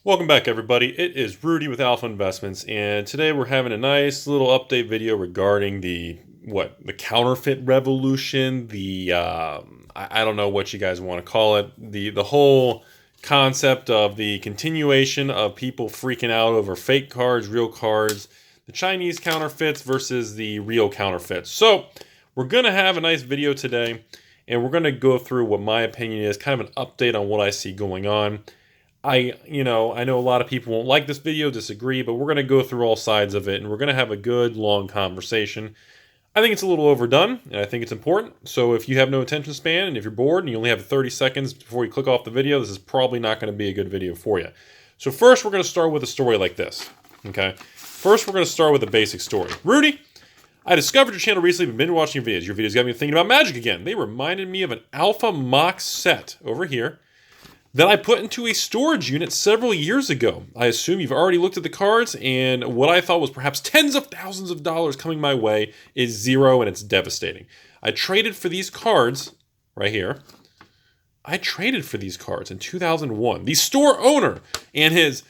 Welcome back, everybody. It is Rudy with Alpha Investments, and today we're having a nice little update video regarding the counterfeit revolution. I don't know what you guys want to call it. The whole concept of the continuation of people freaking out over fake cards, real cards, the Chinese counterfeits versus the real counterfeits. So we're gonna have a nice video today, and we're gonna go through what my opinion is, kind of an update on what I see going on. I know a lot of people won't like this video, disagree, but we're going to go through all sides of it, and we're going to have a good, long conversation. I think it's a little overdone, and I think it's important. So if you have no attention span, and if you're bored, and you only have 30 seconds before you click off the video, this is probably not going to be a good video for you. So first, we're going to start with a story like this, okay? First, we're going to start with a basic story. Rudy, I discovered your channel recently, been watching your videos. Your videos got me thinking about Magic again. They reminded me of an Alpha Mock set over here that I put into a storage unit several years ago. I assume you've already looked at the cards, and what I thought was perhaps tens of thousands of dollars coming my way is zero, and it's devastating. I traded for these cards right here. I traded for these cards in 2001. The store owner and his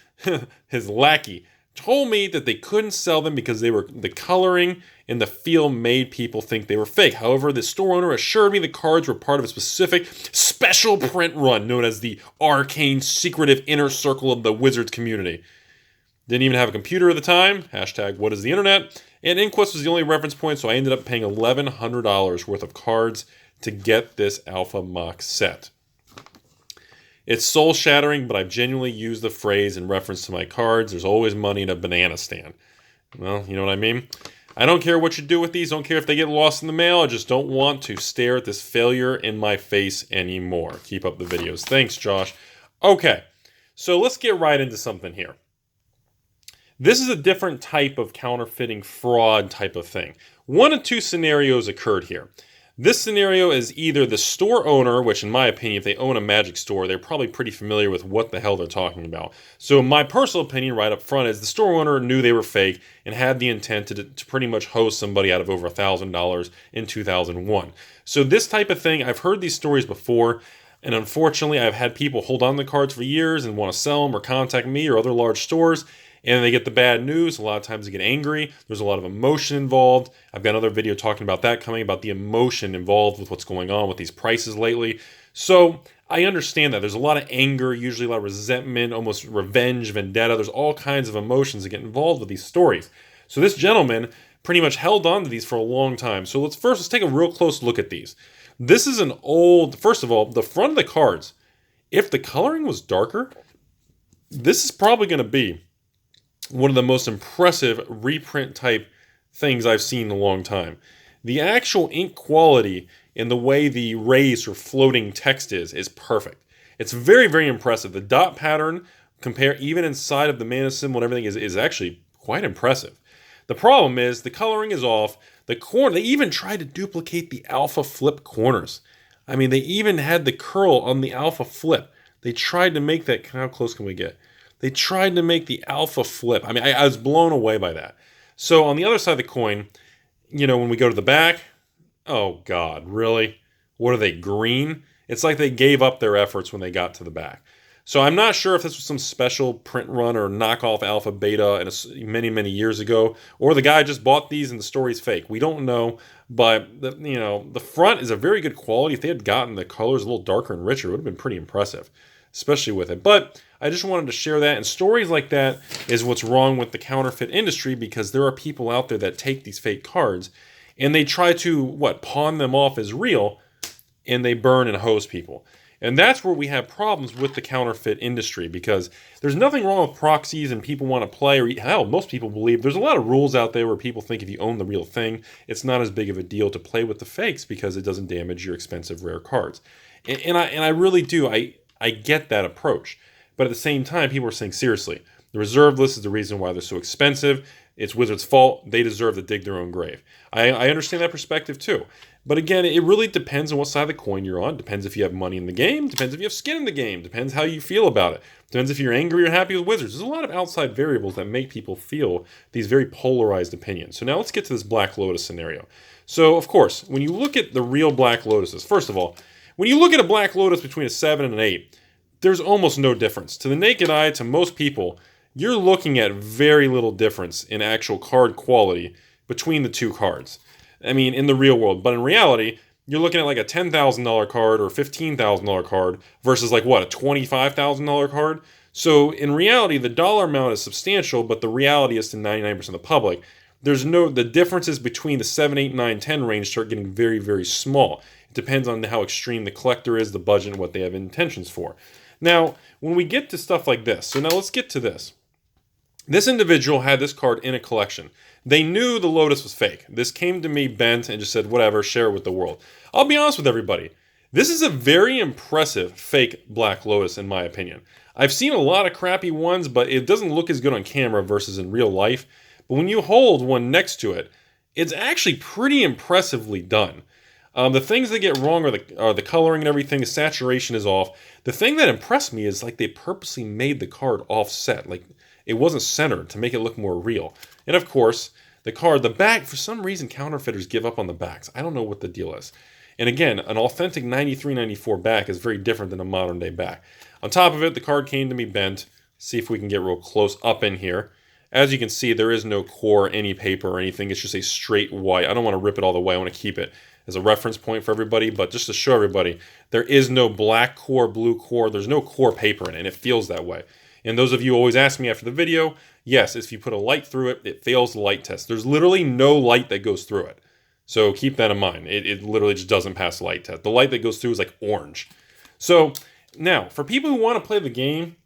lackey told me that they couldn't sell them because the coloring and the feel made people think they were fake. However, the store owner assured me the cards were part of a specific special print run known as the arcane secretive inner circle of the Wizards community. Didn't even have a computer at the time. Hashtag what is the internet? And Inquest was the only reference point, so I ended up paying $1,100 worth of cards to get this Alpha Mock set. It's soul-shattering, but I've genuinely used the phrase in reference to my cards. There's always money in a banana stand. Well, you know what I mean? I don't care what you do with these. Don't care if they get lost in the mail. I just don't want to stare at this failure in my face anymore. Keep up the videos. Thanks, Josh. Okay, so let's get right into something here. This is a different type of counterfeiting fraud type of thing. One of two scenarios occurred here. This scenario is either the store owner, which in my opinion, if they own a Magic store, they're probably pretty familiar with what the hell they're talking about. So my personal opinion right up front is the store owner knew they were fake and had the intent to pretty much hose somebody out of over $1,000 in 2001. So this type of thing, I've heard these stories before, and unfortunately I've had people hold on to the cards for years and want to sell them or contact me or other large stores, and they get the bad news. A lot of times they get angry. There's a lot of emotion involved. I've got another video talking about that coming, about the emotion involved with what's going on with these prices lately. So I understand that. There's a lot of anger, usually a lot of resentment, almost revenge, vendetta. There's all kinds of emotions that get involved with these stories. So this gentleman pretty much held on to these for a long time. So let's take a real close look at these. This is an old, first of all, the front of the cards, if the coloring was darker, this is probably going to be one of the most impressive reprint type things I've seen in a long time. The actual ink quality and the way the raised or floating text is perfect. It's very, very impressive. The dot pattern, even inside of the mana symbol and everything, is actually quite impressive. The problem is the coloring is off. They even tried to duplicate the alpha flip corners. I mean, they even had the curl on the alpha flip. They tried to make that. How close can we get? They tried to make the alpha flip. I mean, I was blown away by that. So on the other side of the coin, when we go to the back, oh God, really? What are they, green? It's like they gave up their efforts when they got to the back. So I'm not sure if this was some special print run or knockoff alpha beta many, many years ago, or the guy just bought these and the story's fake. We don't know, but the front is a very good quality. If they had gotten the colors a little darker and richer, it would have been pretty impressive, especially with it. But I just wanted to share that, and stories like that is what's wrong with the counterfeit industry, because there are people out there that take these fake cards and they try to, pawn them off as real, and they burn and hose people. And that's where we have problems with the counterfeit industry, because there's nothing wrong with proxies and people want to play, or hell, most people believe there's a lot of rules out there where people think if you own the real thing, it's not as big of a deal to play with the fakes because it doesn't damage your expensive rare cards. And I really do. I get that approach. But at the same time, people are saying, seriously, the reserve list is the reason why they're so expensive. It's Wizards' fault. They deserve to dig their own grave. I understand that perspective too. But again, it really depends on what side of the coin you're on. Depends if you have money in the game. Depends if you have skin in the game. Depends how you feel about it. Depends if you're angry or happy with Wizards. There's a lot of outside variables that make people feel these very polarized opinions. So now let's get to this Black Lotus scenario. So, of course, when you look at the real Black Lotuses, first of all, when you look at a Black Lotus between a 7 and an 8, there's almost no difference. To the naked eye, to most people, you're looking at very little difference in actual card quality between the two cards. I mean, in the real world. But in reality, you're looking at like a $10,000 card or $15,000 card versus like what, a $25,000 card? So in reality, the dollar amount is substantial, but the reality is to 99% of the public, the differences between the 7, 8, 9, 10 range start getting very, very small. It depends on how extreme the collector is, the budget, and what they have intentions for. Now, when we get to stuff like this, so now let's get to this. This individual had this card in a collection. They knew the Lotus was fake. This came to me bent and just said, whatever, share it with the world. I'll be honest with everybody. This is a very impressive fake Black Lotus, in my opinion. I've seen a lot of crappy ones, but it doesn't look as good on camera versus in real life. But when you hold one next to it, it's actually pretty impressively done. The things that get wrong are the coloring and everything. The saturation is off. The thing that impressed me is like they purposely made the card offset. Like it wasn't centered to make it look more real. And of course, the back, for some reason, counterfeiters give up on the backs. I don't know what the deal is. And again, an authentic 93, 94 back is very different than a modern day back. On top of it, the card came to me bent. See if we can get real close up in here. As you can see, there is no core, any paper or anything. It's just a straight white. I don't want to rip it all the way. I want to keep it as a reference point for everybody. But just to show everybody, there is no black core, blue core. There's no core paper in it, and it feels that way. And those of you always ask me after the video, yes, if you put a light through it, it fails the light test. There's literally no light that goes through it. So keep that in mind. It literally just doesn't pass the light test. The light that goes through is like orange. So now, for people who want to play the game,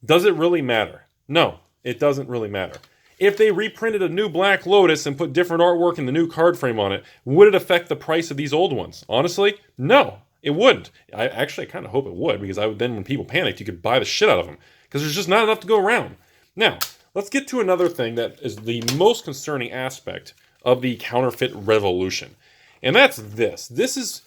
does it really matter? No, it doesn't really matter. If they reprinted a new Black Lotus and put different artwork in the new card frame on it, would it affect the price of these old ones? Honestly, no, it wouldn't. I kind of hope it would, because then when people panicked, you could buy the shit out of them, because there's just not enough to go around. Now, let's get to another thing that is the most concerning aspect of the counterfeit revolution. And that's this. There's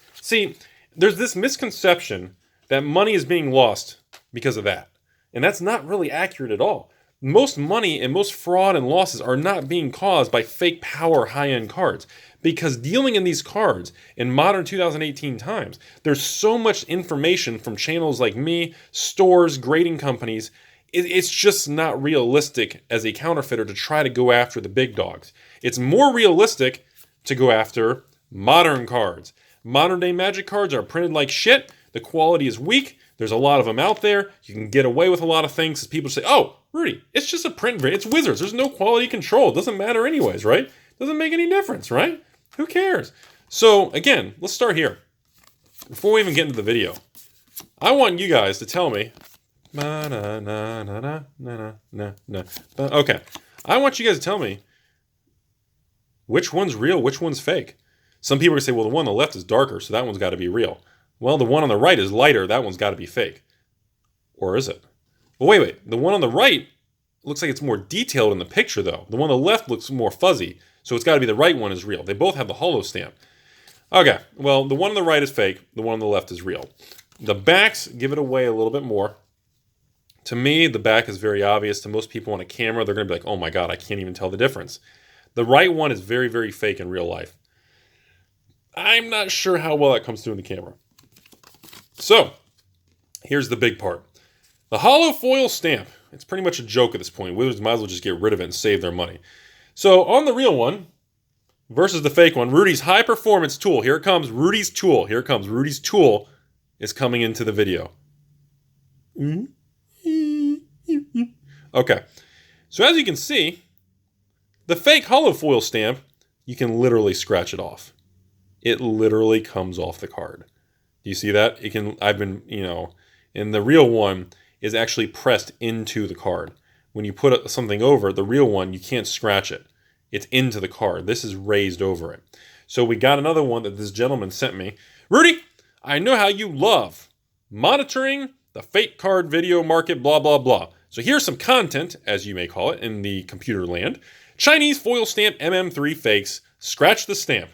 this misconception that money is being lost because of that. And that's not really accurate at all. Most money and most fraud and losses are not being caused by fake power high-end cards. Because dealing in these cards in modern 2018 times, there's so much information from channels like me, stores, grading companies. It's just not realistic as a counterfeiter to try to go after the big dogs. It's more realistic to go after modern cards. Modern day Magic cards are printed like shit. The quality is weak. There's a lot of them out there. You can get away with a lot of things because people say, oh, Rudy, it's just a print variant. It's Wizards. There's no quality control. It doesn't matter anyways, right? Doesn't make any difference, right? Who cares? So again, let's start here. Before we even get into the video, I want you guys to tell me. Okay. I want you guys to tell me which one's real, which one's fake. Some people are going to say, well, the one on the left is darker, so that one's got to be real. Well, the one on the right is lighter. That one's got to be fake. Or is it? Well, wait. The one on the right looks like it's more detailed in the picture, though. The one on the left looks more fuzzy. So it's got to be the right one is real. They both have the holo stamp. Okay. Well, the one on the right is fake. The one on the left is real. The backs give it away a little bit more. To me, the back is very obvious. To most people on a camera, they're going to be like, oh my God, I can't even tell the difference. The right one is very, very fake in real life. I'm not sure how well that comes through in the camera. So, here's the big part. The holo foil stamp. It's pretty much a joke at this point. Wizards might as well just get rid of it and save their money. So, on the real one versus the fake one, Rudy's high performance tool. Here it comes, Rudy's tool. Here it comes, Rudy's tool is coming into the video. Okay. So, as you can see, the fake holo foil stamp, you can literally scratch it off. It literally comes off the card. Do you see that? And the real one is actually pressed into the card. When you put something over, the real one, you can't scratch it. It's into the card. This is raised over it. So we got another one that this gentleman sent me. Rudy, I know how you love monitoring the fake card video market, blah, blah, blah. So here's some content, as you may call it, in the computer land. Chinese foil stamp MM3 fakes. Scratch the stamp.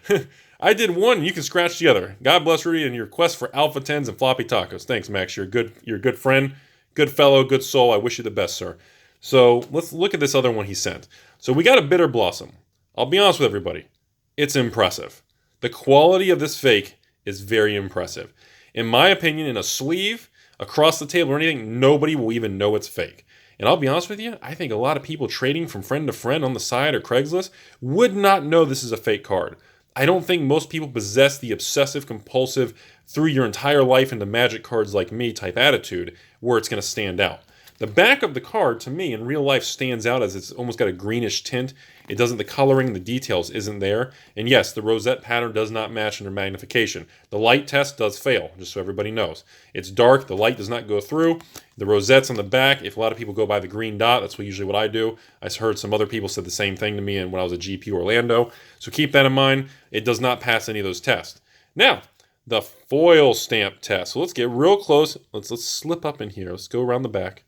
I did one, you can scratch the other. God bless Rudy and your quest for Alpha 10s and floppy tacos. Thanks, Max. You're a good friend, good fellow, good soul. I wish you the best, sir. So let's look at this other one he sent. So we got a Bitter Blossom. I'll be honest with everybody. It's impressive. The quality of this fake is very impressive. In my opinion, in a sleeve across the table or anything, nobody will even know it's fake. And I'll be honest with you, I think a lot of people trading from friend to friend on the side or Craigslist would not know this is a fake card. I don't think most people possess the obsessive compulsive through your entire life into magic cards like me type attitude where it's going to stand out. The back of the card, to me, in real life stands out as it's almost got a greenish tint. It doesn't, the coloring, the details isn't there. And yes, the rosette pattern does not match under magnification. The light test does fail, just so everybody knows. It's dark, the light does not go through. The rosettes on the back, if a lot of people go by the green dot, that's usually what I do. I heard some other people said the same thing to me when I was at GP Orlando. So keep that in mind. It does not pass any of those tests. Now, the foil stamp test. So let's get real close. Let's slip up in here. Let's go around the back.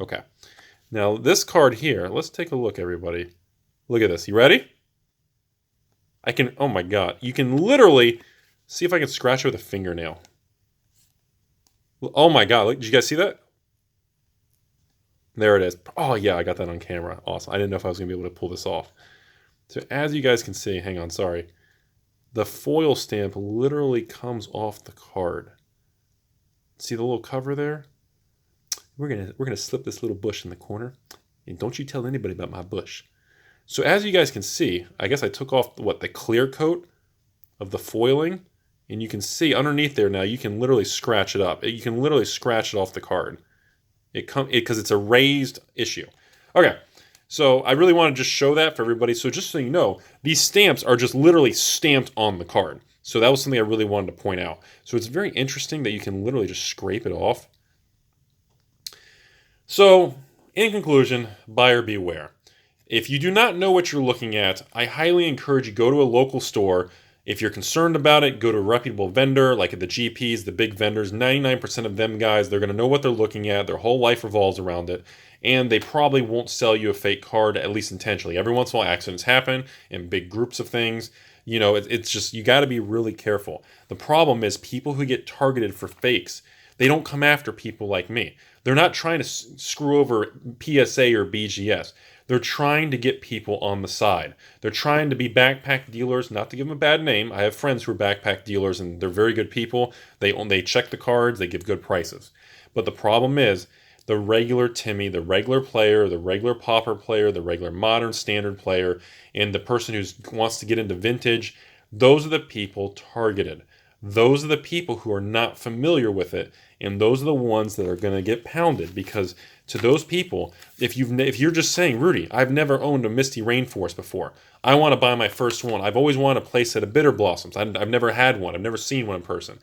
Okay. Now, this card here, let's take a look, everybody. Look at this. You ready? I can, oh my God. You can literally, see if I can scratch it with a fingernail. Oh my God. Look, did you guys see that? There it is. Oh yeah, I got that on camera. Awesome. I didn't know if I was going to be able to pull this off. So as you guys can see, hang on, sorry. The foil stamp literally comes off the card. See the little cover there? We're gonna slip this little bush in the corner, and don't you tell anybody about my bush. So as you guys can see, I guess I took off the clear coat of the foiling, and you can see underneath there now. You can literally scratch it up. You can literally scratch it off the card. Because it's a raised issue. Okay, so I really want to just show that for everybody. So just so you know, these stamps are just literally stamped on the card. So that was something I really wanted to point out. So it's very interesting that you can literally just scrape it off. So, in conclusion, buyer beware. If you do not know what you're looking at, I highly encourage you go to a local store. If you're concerned about it, go to a reputable vendor, like at the GPs, the big vendors. 99% of them guys, they're going to know what they're looking at. Their whole life revolves around it. And they probably won't sell you a fake card, at least intentionally. Every once in a while, accidents happen in big groups of things. You know, it's just, you got to be really careful. The problem is people who get targeted for fakes, they don't come after people like me. They're not trying to screw over PSA or BGS. They're trying to get people on the side. They're trying to be backpack dealers, not to give them a bad name. I have friends who are backpack dealers, and they're very good people. They check the cards, they give good prices. But the problem is, the regular Timmy, the regular player, the regular pauper player, the regular modern standard player, and the person who wants to get into vintage, those are the people targeted. Those are the people who are not familiar with it, and those are the ones that are going to get pounded, because to those people, if you're just saying, Rudy, I've never owned a Misty Rainforest before. I want to buy my first one. I've always wanted a playset of Bitter Blossoms. I've never had one. I've never seen one in person.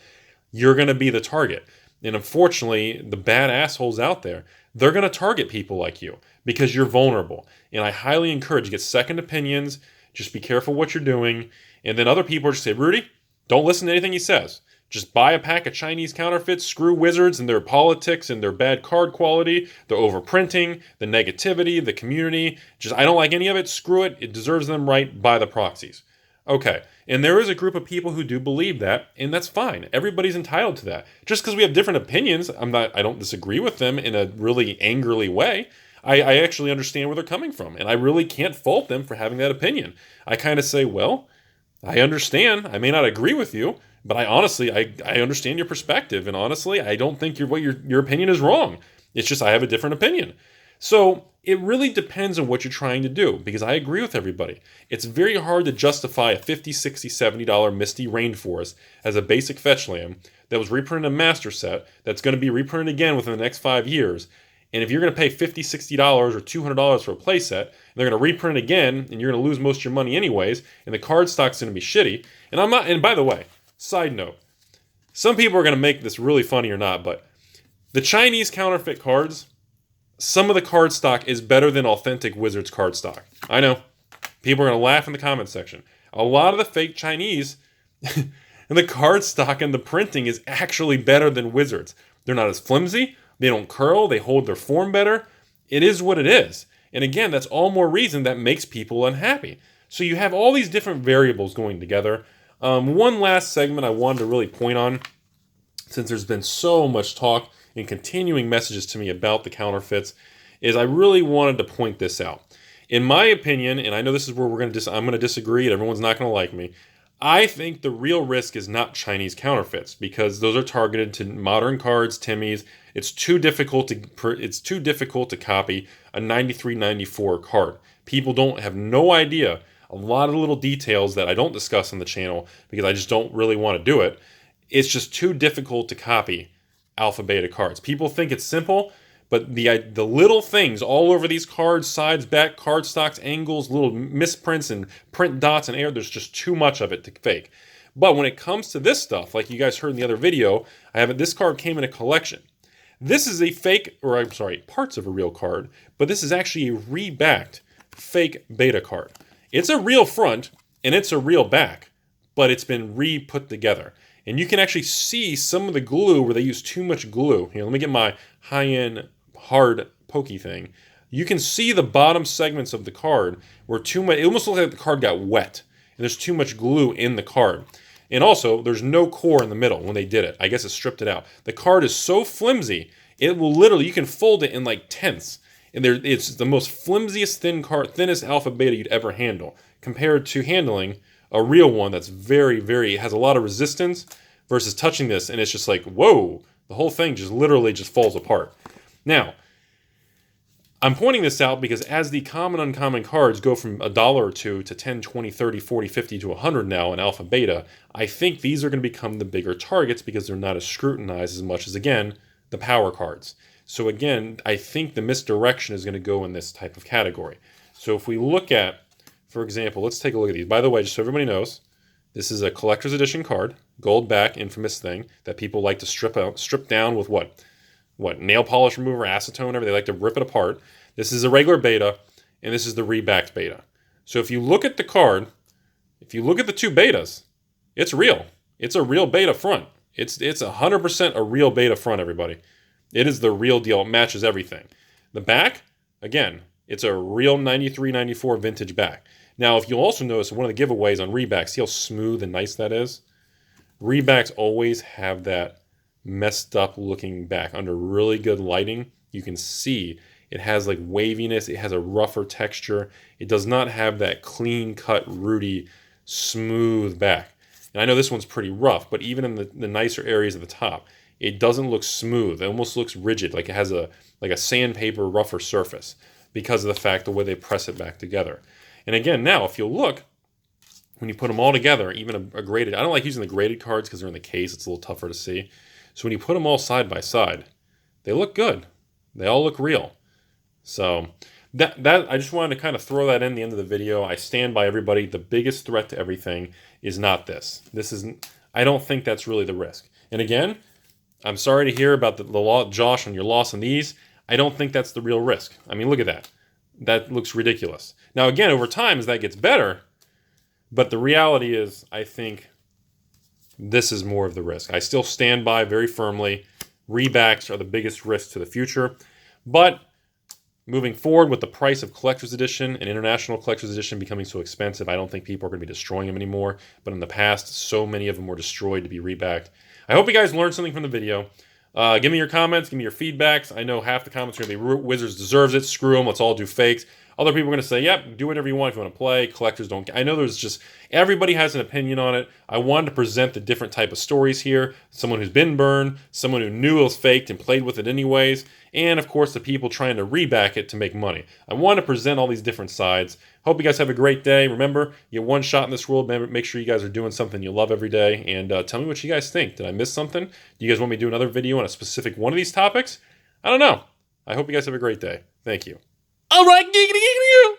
You're going to be the target. And unfortunately, the bad assholes out there, they're going to target people like you because you're vulnerable. And I highly encourage you to get second opinions. Just be careful what you're doing. And then other people just say, Rudy, don't listen to anything he says. Just buy a pack of Chinese counterfeits, screw wizards and their politics and their bad card quality, the overprinting, the negativity, the community. Just, I don't like any of it. Screw it. It deserves them right. Buy the proxies. Okay. And there is a group of people who do believe that, and that's fine. Everybody's entitled to that. Just because we have different opinions, I don't disagree with them in a really angrily way. I actually understand where they're coming from, and I really can't fault them for having that opinion. I kind of say, well, I understand. I may not agree with you, but I honestly understand your perspective, and honestly, I don't think your opinion is wrong. It's just I have a different opinion. So it really depends on what you're trying to do, because I agree with everybody. It's very hard to justify a $50, $60, $70 Misty Rainforest as a basic fetch land that was reprinted in a master set that's going to be reprinted again within the next 5 years. And if you're going to pay $50, $60 or $200 for a playset, and they're going to reprint it again, and you're going to lose most of your money anyways, and the card stock's going to be shitty. And by the way, side note, some people are going to make this really funny or not, but the Chinese counterfeit cards, some of the card stock is better than authentic Wizards card stock. I know. People are going to laugh in the comment section. A lot of the fake Chinese, and the card stock and the printing is actually better than Wizards. They're not as flimsy. They don't curl. They hold their form better. It is what it is. And again, that's all more reason that makes people unhappy. So you have all these different variables going together. One last segment I wanted to really point on, since there's been so much talk and continuing messages to me about the counterfeits, is I really wanted to point this out. In my opinion, and I know this is where I'm going to disagree and everyone's not going to like me, I think the real risk is not Chinese counterfeits, because those are targeted to modern cards, Timmys, It's too difficult to copy a 93-94 card. People don't have no idea a lot of little details that I don't discuss on the channel because I just don't really want to do it. It's just too difficult to copy alpha beta cards. People think it's simple, but the little things all over these cards, sides, back, cardstocks, angles, little misprints and print dots and air, there's just too much of it to fake. But when it comes to this stuff, like you guys heard in the other video, this card came in a collection. This is a fake, or I'm sorry, parts of a real card, but this is actually a rebacked fake beta card. It's a real front and it's a real back, but it's been re-put together. And you can actually see some of the glue where they use too much glue. Here, let me get my high-end hard pokey thing. You can see the bottom segments of the card where too much, it almost looks like the card got wet. And there's too much glue in the card. And also, there's no core in the middle when they did it. I guess it stripped it out. The card is so flimsy, it will literally, you can fold it in like tenths. And it's the most flimsiest thin card, thinnest alpha beta you'd ever handle, compared to handling a real one that's very, very, has a lot of resistance versus touching this. And it's just like, whoa, the whole thing just literally just falls apart. Now, I'm pointing this out because as the common uncommon cards go from $1 or $2 to 10, 20, 30, 40, 50 to 100 now in alpha beta, I think these are going to become the bigger targets because they're not as scrutinized as much as, again, the power cards. So again, I think the misdirection is going to go in this type of category. So if we look at, for example, let's take a look at these. By the way, just so everybody knows, this is a collector's edition card, gold back, infamous thing that people like to strip down with what nail polish remover, acetone, whatever. They like to rip it apart. This is a regular beta, and this is the rebacked beta. So if you look at the card, if you look at the two betas, it's real. It's a real beta front. It's 100% a real beta front, everybody. It is the real deal. It matches everything. The back, again, it's a real 93-94 vintage back. Now, if you'll also notice, one of the giveaways on rebacks, see how smooth and nice that is? Rebacks always have that messed up looking back. Under really good lighting, you can see it has like waviness. It has a rougher texture. It does not have that clean-cut, Rudy, smooth back. And I know this one's pretty rough, but even in the nicer areas at the top, it doesn't look smooth. It almost looks rigid, like it has a sandpaper, rougher surface because of the fact the way they press it back together. And again, now, if you'll look, when you put them all together, even a graded, I don't like using the graded cards because they're in the case. It's a little tougher to see. So when you put them all side by side, they look good. They all look real. So that I just wanted to kind of throw that in the end of the video. I stand by everybody. The biggest threat to everything is not this. This isn't. I don't think that's really the risk. And again, I'm sorry to hear about the Josh, on your loss on these. I don't think that's the real risk. I mean, look at that. That looks ridiculous. Now, again, over time, as that gets better, but the reality is, I think this is more of the risk. I still stand by very firmly. Rebacks are the biggest risk to the future. But moving forward with the price of Collector's Edition and International Collector's Edition becoming so expensive, I don't think people are going to be destroying them anymore. But in the past, so many of them were destroyed to be rebacked. I hope you guys learned something from the video. Give me your comments. Give me your feedbacks. I know half the comments are going to be Wizards deserves it. Screw them. Let's all do fakes. Other people are going to say, yep, do whatever you want if you want to play. Collectors don't. I know there's just, everybody has an opinion on it. I wanted to present the different type of stories here. Someone who's been burned, someone who knew it was faked and played with it anyways, and of course the people trying to reback it to make money. I want to present all these different sides. Hope you guys have a great day. Remember, you get one shot in this world. Make sure you guys are doing something you love every day, and tell me what you guys think. Did I miss something? Do you guys want me to do another video on a specific one of these topics? I don't know. I hope you guys have a great day. Thank you. All right, giggity, giggity.